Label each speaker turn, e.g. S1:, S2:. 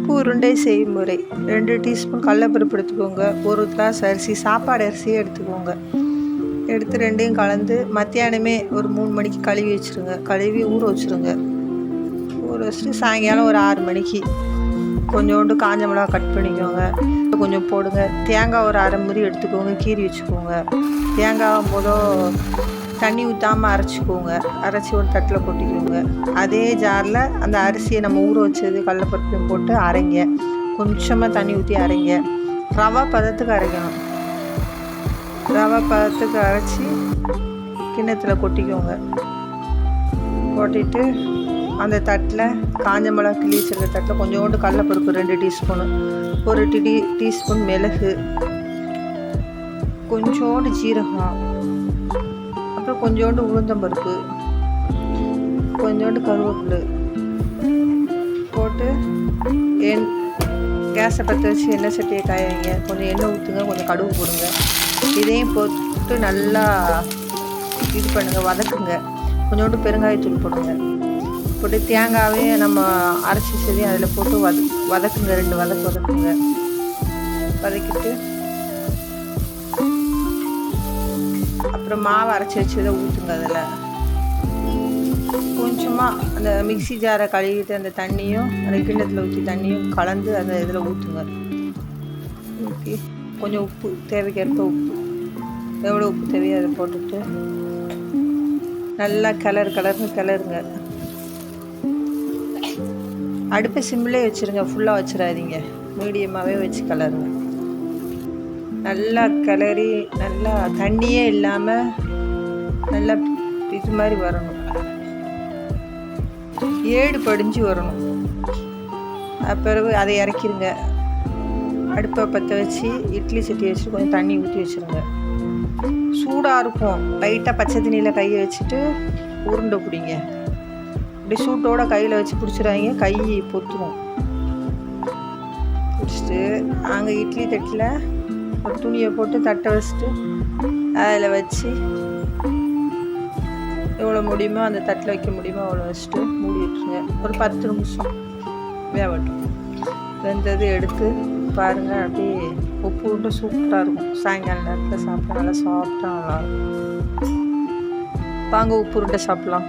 S1: உப்பு உருண்டை செய்முறை. 2 டீஸ்பூன் கடலைப்பருப்பு எடுத்துக்கோங்க. 1 கிளாஸ் அரிசி, சாப்பாடு அரிசியே எடுத்துக்கோங்க. எடுத்து 2யும் கலந்து மத்தியானமே ஒரு 3 மணிக்கு கழுவி வச்சுருங்க. கழுவி ஊற வச்சுருங்க. ஊற வச்சுட்டு சாயங்காலம் ஒரு 6 மணிக்கு கொஞ்சோண்டு காஞ்ச மிளகா கட் பண்ணிக்கோங்க. கொஞ்சம் போடுங்க. தேங்காய் ஒரு அரை முறி எடுத்துக்கோங்க, கீறி வச்சுக்கோங்க. தேங்காய் போதும் தண்ணி ஊற்றாமல் அரைச்சிக்கோங்க. அரைச்சி ஒரு தட்டில் கொட்டிக்கோங்க. அதே ஜாரில் அந்த அரிசியை நம்ம ஊற வச்சது கடலைப்பருப்பையும் போட்டு அரைங்க. கொஞ்சமாக தண்ணி ஊற்றி அரைங்க. ரவை பதத்துக்கு அரைக்கணும். ரவை பதத்துக்கு அரைச்சி கிண்ணத்தில் கொட்டிக்கோங்க. கொட்டிட்டு அந்த தட்டில் காஞ்ச மிளகா கிள்ளி வச்சுருக்க தட்டில் கொஞ்சோண்டு கடலைப்பருப்பு 2 டீஸ்பூனு, ஒரு டீஸ்பூன் மிளகு, கொஞ்சோண்டு ஜீரகம், அப்புறம் கொஞ்சோண்டு உளுந்தம்பருப்பு, கொஞ்சோண்டு கருவேப்பிலை போட்டு கேஸை பற்ற வச்சு எண்ணெய் சட்டியை காய வைங்க. கொஞ்சம் எண்ணெய் ஊற்றுங்க, கொஞ்சம் கடுகு போடுங்க. இதையும் போட்டு நல்லா இது பண்ணுங்கள், வதக்குங்க. கொஞ்சோண்டு பெருங்காயத்தூள் போடுங்க. போட்டு தேங்காவே நம்ம அரைச்சி வச்சதையும் அதில் போட்டு வதக்குங்க. 2 வதக்குங்க. வதக்கிட்டு அப்புறம் மாவு அரைச்சி வச்சதை ஊற்றுங்க. அதில் கொஞ்சமாக அந்த மிக்ஸி ஜாரை கழுவிட்டு அந்த தண்ணியும் அந்த கிண்ணத்தில் ஊற்றி தண்ணியும் கலந்து அந்த இதில் ஊற்றுங்க. ஊற்றி கொஞ்சம் உப்பு தேவைக்கேற்ப உப்பு, எவ்வளோ உப்பு தேவையோ அதை போட்டுட்டு நல்லா கிளறுங்க. அடுப்பை சிம்மிலே வச்சுருங்க, ஃபுல்லாக வச்சிடாதீங்க. மீடியமாகவே வச்சு கிளறுங்க. நல்லா கிளறி நல்லா தண்ணியே இல்லாமல் நல்லா இது மாதிரி வரணும். ஏடு படிஞ்சு வரணும். பிறகு அதை இறக்கிடுங்க. அடுப்பை பற்ற வச்சு இட்லி சட்டி வச்சு கொஞ்சம் தண்ணி ஊற்றி வச்சுருங்க. சூடாக இருக்கும். லைட்டாக பச்சை தண்ணியில் கையை வச்சுட்டு உருண்டை பிடிங்க. இப்படி சூட்டோடு கையில் வச்சு பிடிச்சிடாதீங்க, கை பொத்துரும். பிடிச்சிட்டு அங்கே இட்லி தட்டில் ஒரு துணியை போட்டு தட்டை வச்சுட்டு அதில் வச்சு எவ்வளோ முடியுமோ அந்த தட்டில் வைக்க முடியுமோ அவ்வளோ வச்சுட்டு மூடி விட்டுருங்க. ஒரு 10 நிமிஷம் வேகட்டும். வெந்தது எடுத்து பாருங்கள். அப்படியே உப்பு விட்டு சூப்பராக இருக்கும். சாயங்கால நேரத்தில் சாப்பிட்டா நல்லா சாப்பிட்டா நல்லாயிருக்கும். வாங்க உப்பு உருண்டை சாப்பிட்லாம்.